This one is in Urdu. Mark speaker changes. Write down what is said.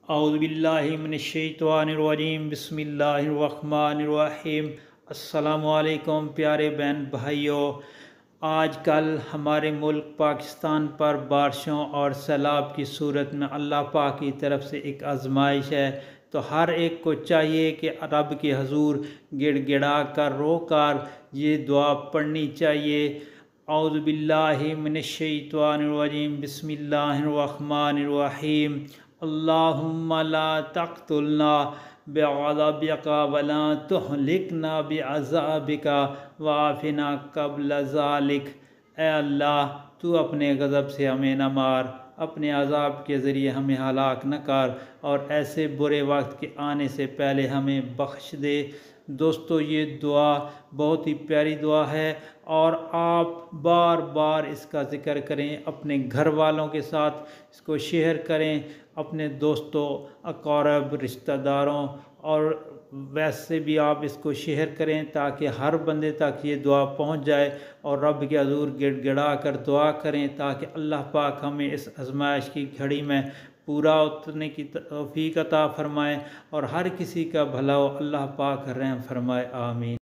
Speaker 1: اعوذ باللہ من الشیطان الرجیم، بسم اللہ الرحمن الرحیم۔ السلام علیکم پیارے بہن بھائیوں، آج کل ہمارے ملک پاکستان پر بارشوں اور سیلاب کی صورت میں اللہ پاک کی طرف سے ایک آزمائش ہے، تو ہر ایک کو چاہیے کہ رب کے حضور گڑ گڑا کر رو کر یہ دعا پڑھنی چاہیے۔ اعوذ باللہ من الشیطان الرجیم، بسم اللہ الرحمن الرحیم۔ اللہم لا تقتلنا بعذابک ولا تہلکنا بعذابک وعافنا قبل ذالک۔ اے اللہ، تو اپنے غضب سے ہمیں نہ مار، اپنے عذاب کے ذریعے ہمیں ہلاک نہ کر، اور ایسے برے وقت کے آنے سے پہلے ہمیں بخش دے۔ دوستو، یہ دعا بہت ہی پیاری دعا ہے، اور آپ بار بار اس کا ذکر کریں، اپنے گھر والوں کے ساتھ اس کو شیئر کریں، اپنے دوستوں، اقارب، رشتہ داروں، اور ویسے بھی آپ اس کو شیئر کریں تاکہ ہر بندے تک یہ دعا پہنچ جائے، اور رب کے حضور گڑ گڑا کر دعا کریں تاکہ اللہ پاک ہمیں اس آزمائش کی گھڑی میں پورا اترنے کی توفیق عطا فرمائے، اور ہر کسی کا بھلا ہو، اللہ پاک رحم فرمائے، آمین۔